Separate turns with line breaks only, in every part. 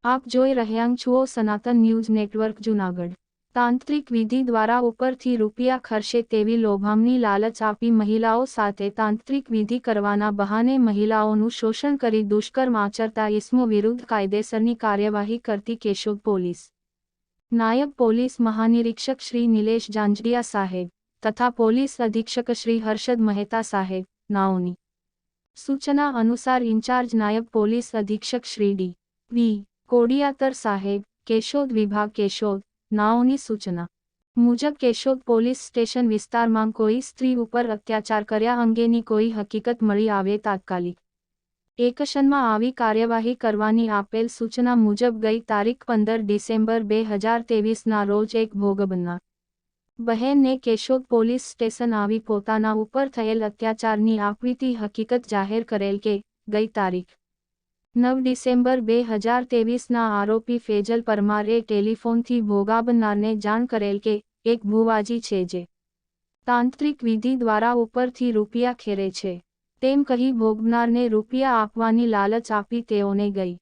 આપ જોઈ રહ્યા છો સનાતન ન્યૂઝ નેટવર્ક જૂનાગઢ। તાંત્રિક વિધિ દ્વારા ઉપરથી રૂપિયા ખર્ચે તેવી લોભામણી લાલચ આપી મહિલાઓ સાથે તાંત્રિક વિધિ કરવાના બહાને મહિલાઓનું શોષણ કરી દુષ્કર્મ આચરતા ઇસમો વિરુદ્ધ કાયદેસરની કાર્યવાહી કરતી કેશોદ પોલીસ નાયબ પોલીસ મહાનિરીક્ષક શ્રી નિલેશ જાંજડિયા સાહેબ તથા પોલીસ અધિક્ષક શ્રી હર્ષદ મહેતા સાહેબ નાઓની સૂચના અનુસાર ઇન્ચાર્જ નાયબ પોલીસ અધિક્ષક શ્રી ડી વી કોડિયાતર સાહેબ કેશોદ વિભાગ કેશોદ નાઓની સૂચના મુજબ કેશોદ પોલીસ સ્ટેશન વિસ્તારમાં કોઈ સ્ત્રી ઉપર અત્યાચાર કર્યા અંગેની કોઈ હકીકત મળી આવે તાત્કાલિક એક્શનમાં આવી કાર્યવાહી કરવાની આપેલ સૂચના મુજબ ગઈ તારીખ 15 ડિસેમ્બર 2023ના રોજ એક ભોગ બનનાર બહેનને કેશોદ પોલીસ સ્ટેશન આવી પોતાના ઉપર થયેલ અત્યાચારની આપવીતી હકીકત જાહેર કરેલ કે ગઈ તારીખ 9 ડિસેમ્બર 2023ના આરોપી ફેજલ પરમારે ટેલિફોનથી ભોગા બનનારને જાણ કરેલ કે એક ભુવાજી છે જે તાંત્રિક વિધિ દ્વારા ઉપરથી રૂપિયા ખેરે છે તેમ કહી ભોગનારને રૂપિયા આપવાની લાલચ આપી તેઓને ગઈ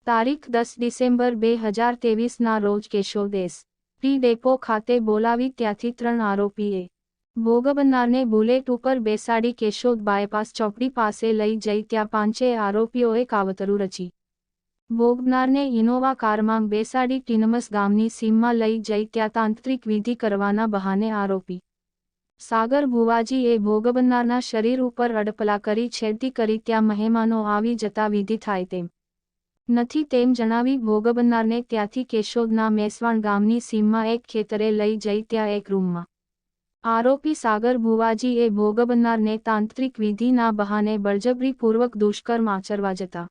તારીખ 10 ડિસેમ્બર 2023ના રોજ કેશોદ એસ.ટી. ડેપો ખાતે બોલાવી ત્યાંથી 3 આરોપીએ ભોગ બનનારને બુલેટ ઉપર બેસાડી કેશોદ બાયપાસ ચોકડી પાસે લઈ જઈ ત્યાં 5 આરોપીઓએ કાવતરું રચી ભોગ બનનારને ઇનોવા કારમાં બેસાડી ટીનમસ ગામની સીમમાં લઈ જઈ ત્યાં તાંત્રિક વિધિ કરવાના બહાને આરોપી સાગર ભુવાજીએ ભોગ બનનારના શરીર ઉપર અડપલા કરી છેડતી કરી ત્યાં મહેમાનો આવી જતા વિધિ થાય તેમ નથી તેમ જણાવી ભોગ બનનારને ત્યાંથી કેશોદના મેસવાણ ગામની સીમમાં એક ખેતરે લઈ જઈ ત્યાં એક રૂમમાં આરોપી સાગર ભુવાજીએ ભોગ બનનારને તાંત્રિક વિધિના બહાને બળજબરીપૂર્વક દુષ્કર્મ આચરવા જતા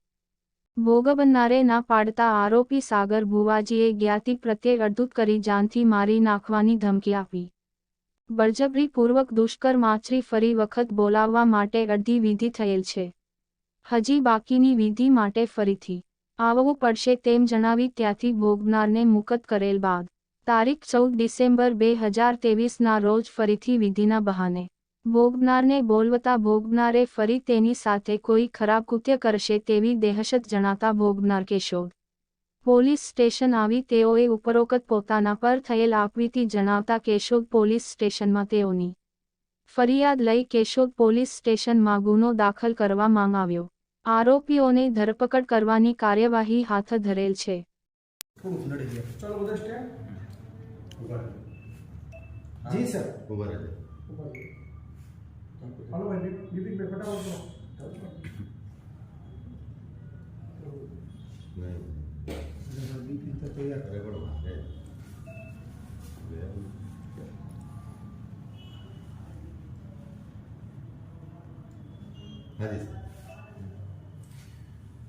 ભોગ બનનારે ના પાડતા આરોપી સાગર ભુવાજીએ જ્ઞાતિ પ્રત્યે અડધૂત કરી જાનથી મારી નાખવાની ધમકી આપી બળજબરીપૂર્વક દુષ્કર્મ આચરી ફરી વખત બોલાવવા માટે અડધી વિધિ થયેલ છે હજી બાકીની વિધિ માટે ફરીથી આવવું પડશે તેમ જણાવી ત્યાંથી ભોગનારને મુક્ત કરેલ બાદ તારીખ 14 ડિસેમ્બર 2023ના રોજ ફરીથી વિધિના બહાને ભોગનારને બોલવતા ભોગનારે ફરી તેની સાથે કોઈ ખરાબ કૃત્ય કરશે તેવી દહેશત જણાતા ભોગનાર કેશોદ પોલીસ સ્ટેશન આવી તેઓએ ઉપરોક્ત પોતાના પર થયેલ આપવીતી જણાવતા કેશોદ પોલીસ સ્ટેશનમાં તેઓની ફરિયાદ લઈ કેશોદ પોલીસ સ્ટેશનમાં ગુનો દાખલ કરવા માંગ આવ્યો આરોપીઓને ધરપકડ કરવાની કાર્યવાહી હાથ ધરેલ છે।
जी सर
ऊपर है
हेलो भाई बीपी पे फटाफट
नहीं
बीपी तो तैयार
रेकॉर्ड हुआ है हाँ जी सर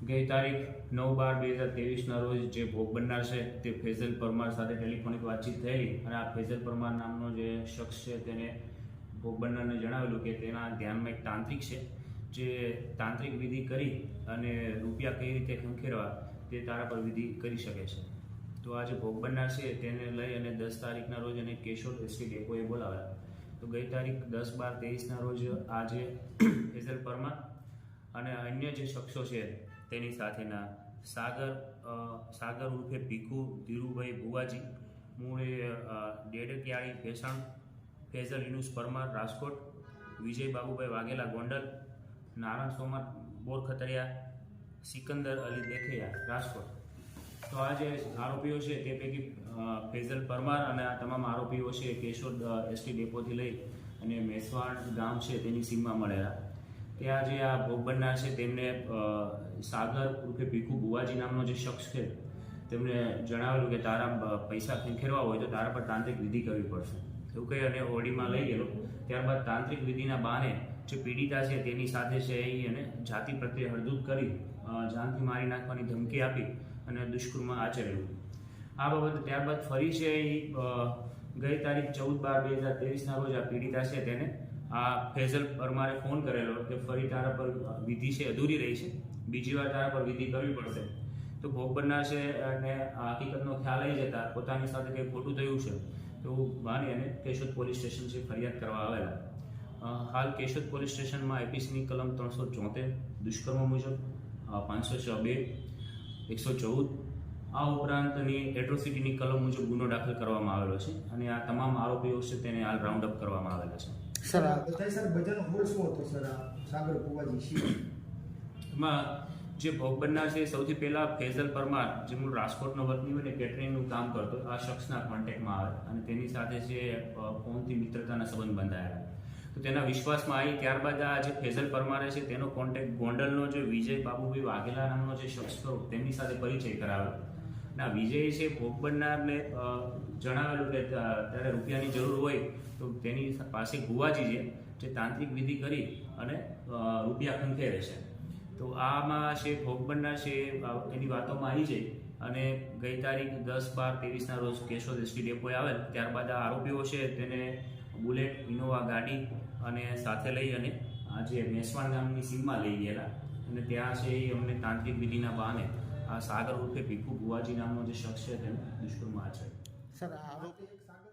ગઈ તારીખ 9/12/2023ના રોજ જે ભોગ બનનાર છે તે ફેઝલ પરમાર સાથે ટેલિફોનિક વાતચીત થયેલી અને આ ફેઝલ પરમાર નામનો જે શખ્સ છે તેને ભોગ બનનારને જણાવેલું કે તેના ધ્યાનમાં એક તાંત્રિક છે જે તાંત્રિક વિધિ કરી અને રૂપિયા કઈ રીતે ખંખેરવા તે તારા પર વિધિ કરી શકે છે। તો આ જે ભોગ બનનાર છે તેને લઈ અને 10 તારીખના રોજ એને કેશોદ એસ.ટી. ડેપોએ બોલાવ્યા। તો ગઈ તારીખ 10/12/23ના રોજ આ જે ફેઝલ પરમાર અને અન્ય જે શખ્સો છે તેની સાથેના સાગર ઉર્ફે ભીખુ ધીરુભાઈ ભુવાજી મૂળે ડેડકિયાળી ભેસાણ ફેઝલ યુનુસ પરમાર રાજકોટ વિજય બાબુભાઈ વાઘેલા ગોંડલ નારાયણ સોમર બોરખતરિયા સિકંદર અલી દેખૈયા રાજકોટ। તો આ જે આરોપીઓ છે તે પૈકી ફેઝલ પરમાર અને આ તમામ આરોપીઓ છે કેશોદ એસ.ટી. ડેપોથી લઈ અને મેસવાણ ગામ છે તેની સીમમાં મળેલા ત્યાં જે આ ભોગ બનનાર છે તેમને સાગર ઉર્ફે ભીખુ ભુવાજી નામનો જે શખ્સ છે તેમને જણાવેલું કે તારા પૈસા ખંખેરવા હોય તો તારા પર તાંત્રિક વિધિ કરવી પડશે એવું કહી અને ઓડીમાં લઈ ગયેલો। ત્યારબાદ તાંત્રિક વિધિના બહાને જે પીડિતા છે તેની સાથે છે એ અને જાતિ પ્રત્યે હળદૂત કરી જાનથી મારી નાખવાની ધમકી આપી અને દુષ્કર્મ આચરેલું। આ બાબતે ત્યારબાદ ફરી છે એ ગઈ તારીખ 14/12/2023ના રોજ આ પીડિતા છે તેને આ ફેઝલ પરમારે ફોન કરેલો કે ફરી તારા પર વિધિ છે અધૂરી રહી છે બીજી વાર તારા પર વિધિ કરવી પડશે। તો ભોગ બનનાર છે અને આ હકીકતનો ખ્યાલ આવી જતા પોતાની સાથે કંઈ ખોટું થયું છે તો માની અને કેશોદ પોલીસ સ્ટેશન છે ફરિયાદ કરવા આવેલા। હાલ કેશોદ પોલીસ સ્ટેશનમાં આઈપીસીની કલમ 374 દુષ્કર્મ મુજબ 506(2) 114 આ ઉપરાંતની એટ્રોસિટીની કલમ મુજબ ગુનો દાખલ કરવામાં આવેલો છે અને આ તમામ આરોપીઓ છે તેને હાલ રાઉન્ડ અપ કરવામાં આવેલા છે.
સર બતાય સર બજારનો મૂળ શું હતો સર આ સાગર કુવાજી શિવ?
એમાં જે ભોગ બનનાર છે સૌથી પહેલા ફેઝલ પરમાર જે મૂળ રાજકોટનો વતની હોય ને કેટરિંગનું કામ કરતો આ શખ્સના કોન્ટેક્ટમાં આવે અને તેની સાથે છે ફોનથી મિત્રતાના સંબંધ બંધાયેલા. તો તેના વિશ્વાસમાં આવી ત્યારબાદ આ જે ફેઝલ પરમારે છે તેનો કોન્ટેક્ટ ગોંડલનો જે વિજય બાબુભાઈ વાઘેલા નામનો જે શખ્સ ખરો તેમની સાથે પરિચય કરાવ્યો. ના વિજય છે ભોગ બનનારને જણાવેલું કે ત્યારે રૂપિયાની જરૂર હોય તો તેની પાસે ગુવાજી છે જે તાંત્રિક વિધિ કરી અને રૂપિયા ખંખેરે છે. તો આમાં છે ભોગ બનનાર છે એની વાતોમાં આવી જાય અને ગઈ તારીખ 10/12/23ના રોજ કેશોદ એસટી ડેપોએ આવેલ. ત્યારબાદ આ આરોપીઓ છે તેને બુલેટ ઇનોવા ગાડી અને સાથે લઈ અને આ જે મેસવાણ ગામની સીમમાં લઈ ગયેલા અને ત્યાં છે એ અમને તાંત્રિક વિધિના બહાને આ સાગર ઉર્ફે ભીખુ ભુવાજી નામનો જે શખ્સ છે તેને દુષ્કર્મ આચર્યો.
સર આ આરોપી એક સાગર